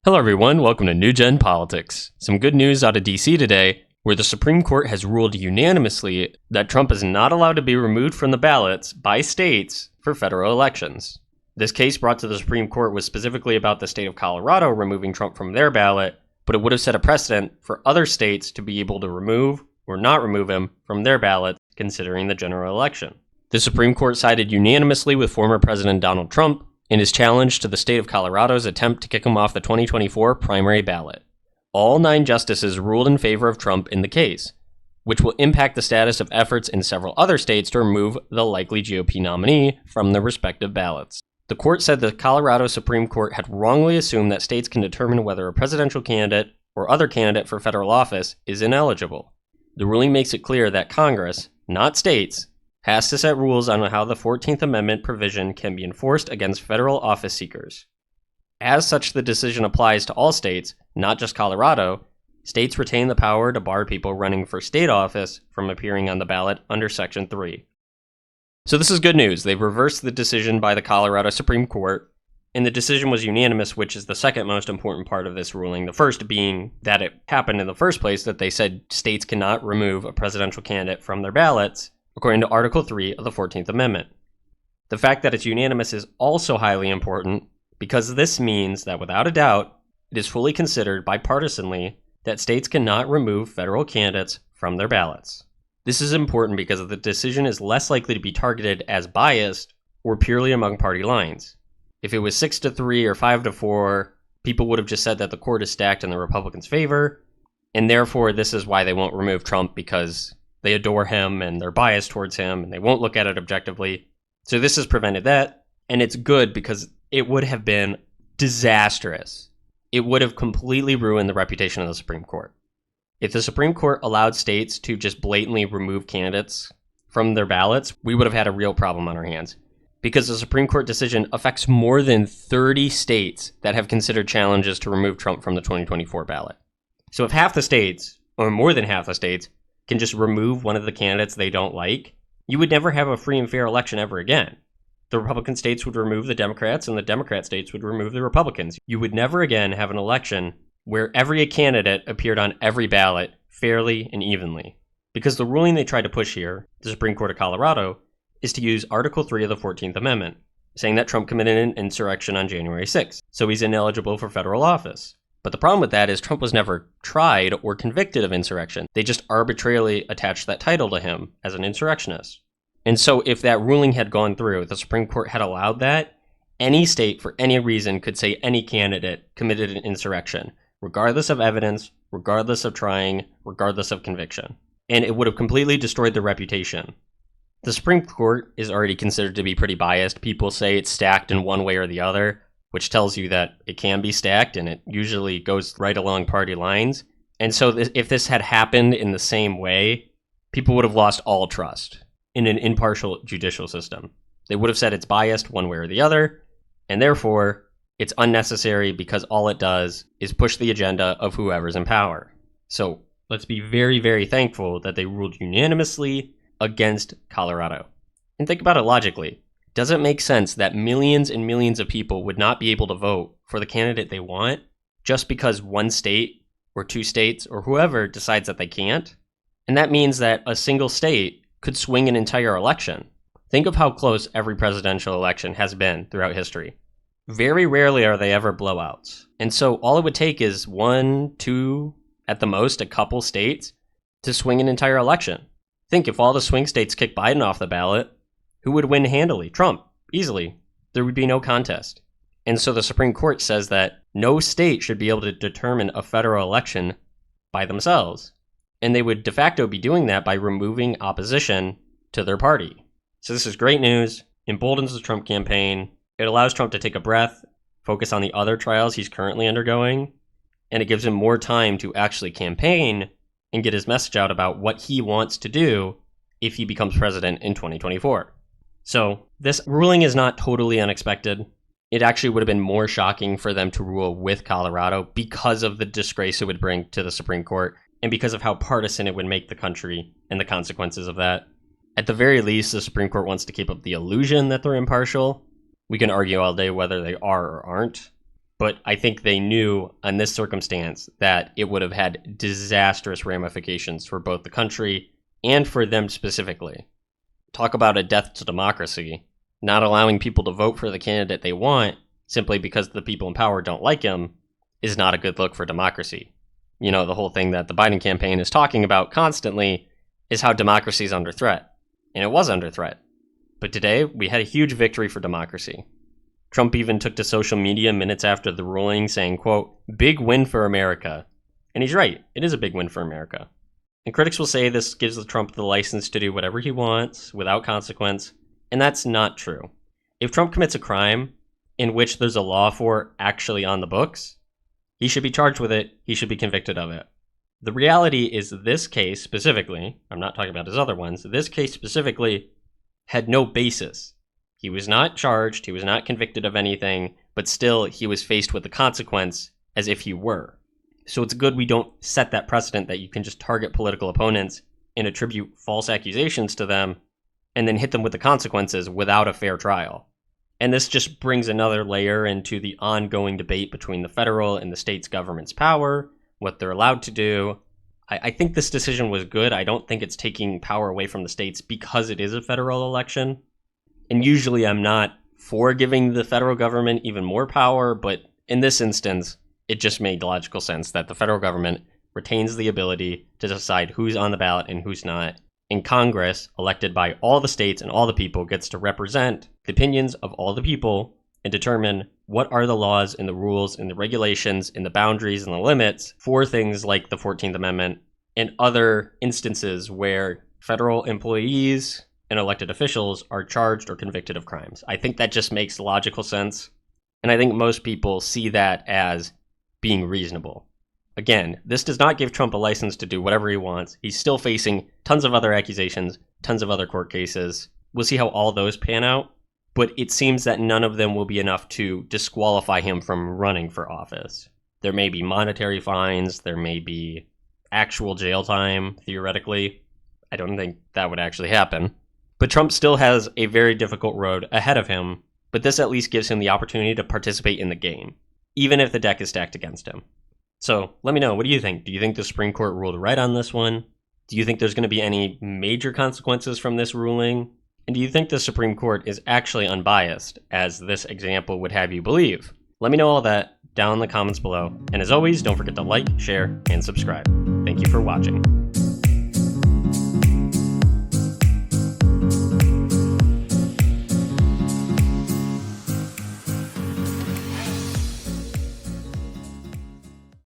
Hello everyone, welcome to New Gen Politics. Some good news out of DC today, where the Supreme Court has ruled unanimously that Trump is not allowed to be removed from the ballots by states for federal elections. This case brought to the Supreme Court was specifically about the state of Colorado removing Trump from their ballot, but it would have set a precedent for other states to be able to remove or not remove him from their ballots considering the general election. The Supreme Court sided unanimously with former President Donald Trump in his challenge to the state of Colorado's attempt to kick him off the 2024 primary ballot. All 9 justices ruled in favor of Trump in the case, which will impact the status of efforts in several other states to remove the likely GOP nominee from their respective ballots. The court said the Colorado Supreme Court had wrongly assumed that states can determine whether a presidential candidate or other candidate for federal office is ineligible. The ruling makes it clear that Congress, not states, has to set rules on how the 14th Amendment provision can be enforced against federal office seekers. As such, the decision applies to all states, not just Colorado. States retain the power to bar people running for state office from appearing on the ballot under Section 3. So this is good news. They've reversed the decision by the Colorado Supreme Court, and the decision was unanimous, which is the second most important part of this ruling. The first being that it happened in the first place, that they said states cannot remove a presidential candidate from their ballots, according to Article 3 of the 14th Amendment. The fact that it's unanimous is also highly important because this means that without a doubt, it is fully considered bipartisanly that states cannot remove federal candidates from their ballots. This is important because the decision is less likely to be targeted as biased or purely among party lines. If it was 6-3 or 5-4, people would have just said that the court is stacked in the Republicans' favor, and therefore this is why they won't remove Trump, because they adore him and they're biased towards him and they won't look at it objectively. So this has prevented that, and it's good because it would have been disastrous. It would have completely ruined the reputation of the Supreme Court. If the Supreme Court allowed states to just blatantly remove candidates from their ballots, we would have had a real problem on our hands, because the Supreme Court decision affects more than 30 states that have considered challenges to remove Trump from the 2024 ballot. So if half the states, or more than half the states, can just remove one of the candidates they don't like, you would never have a free and fair election ever again. The Republican states would remove the Democrats, and the Democrat states would remove the Republicans. You would never again have an election where every candidate appeared on every ballot fairly and evenly. Because the ruling they tried to push here, the Supreme Court of Colorado, is to use Article 3 of the 14th Amendment, saying that Trump committed an insurrection on January 6th, so he's ineligible for federal office. But the problem with that is Trump was never tried or convicted of insurrection. They just arbitrarily attached that title to him as an insurrectionist. And so if that ruling had gone through, the Supreme Court had allowed that, any state for any reason could say any candidate committed an insurrection, regardless of evidence, regardless of trying, regardless of conviction. And it would have completely destroyed their reputation. The Supreme Court is already considered to be pretty biased. People say it's stacked in one way or the other, which tells you that it can be stacked, and it usually goes right along party lines. And so if this had happened in the same way, people would have lost all trust in an impartial judicial system. They would have said it's biased one way or the other, and therefore it's unnecessary because all it does is push the agenda of whoever's in power. So let's be very, very thankful that they ruled unanimously against Colorado. And think about it logically. Does it make sense that millions and millions of people would not be able to vote for the candidate they want just because one state or 2 states or whoever decides that they can't? And that means that a single state could swing an entire election. Think of how close every presidential election has been throughout history. Very rarely are they ever blowouts. And so all it would take is 1, 2, at the most, a couple states to swing an entire election. Think if all the swing states kick Biden off the ballot, who would win handily? Trump, easily. There would be no contest. And so the Supreme Court says that no state should be able to determine a federal election by themselves. And they would de facto be doing that by removing opposition to their party. So this is great news, emboldens the Trump campaign. It allows Trump to take a breath, focus on the other trials he's currently undergoing, and it gives him more time to actually campaign and get his message out about what he wants to do if he becomes president in 2024. So this ruling is not totally unexpected. It actually would have been more shocking for them to rule with Colorado because of the disgrace it would bring to the Supreme Court and because of how partisan it would make the country and the consequences of that. At the very least, the Supreme Court wants to keep up the illusion that they're impartial. We can argue all day whether they are or aren't. But I think they knew in this circumstance that it would have had disastrous ramifications for both the country and for them specifically. Talk about a death to democracy. Not allowing people to vote for the candidate they want simply because the people in power don't like him is not a good look for democracy. You know, the whole thing that the Biden campaign is talking about constantly is how democracy is under threat. And it was under threat. But today, we had a huge victory for democracy. Trump even took to social media minutes after the ruling saying, quote, "Big win for America." And he's right. It is a big win for America. And critics will say this gives Trump the license to do whatever he wants without consequence. And that's not true. If Trump commits a crime in which there's a law for actually on the books, he should be charged with it. He should be convicted of it. The reality is this case specifically, I'm not talking about his other ones, this case specifically had no basis. He was not charged, he was not convicted of anything, but still he was faced with the consequence as if he were. So it's good we don't set that precedent that you can just target political opponents and attribute false accusations to them and then hit them with the consequences without a fair trial. And this just brings another layer into the ongoing debate between the federal and the state's government's power, what they're allowed to do. I think this decision was good. I don't think it's taking power away from the states because it is a federal election. And usually I'm not for giving the federal government even more power, but in this instance, it just made logical sense that the federal government retains the ability to decide who's on the ballot and who's not. And Congress, elected by all the states and all the people, gets to represent the opinions of all the people and determine what are the laws and the rules and the regulations and the boundaries and the limits for things like the 14th Amendment and other instances where federal employees and elected officials are charged or convicted of crimes. I think that just makes logical sense. And I think most people see that as being reasonable. Again, this does not give Trump a license to do whatever he wants. He's still facing tons of other accusations, tons of other court cases. We'll see how all those pan out. But it seems that none of them will be enough to disqualify him from running for office. There may be monetary fines. There may be actual jail time, theoretically. I don't think that would actually happen. But Trump still has a very difficult road ahead of him, but this at least gives him the opportunity to participate in the game, even if the deck is stacked against him. So let me know, what do you think? Do you think the Supreme Court ruled right on this one? Do you think there's going to be any major consequences from this ruling? And do you think the Supreme Court is actually unbiased, as this example would have you believe? Let me know all that down in the comments below. And as always, don't forget to like, share, and subscribe. Thank you for watching.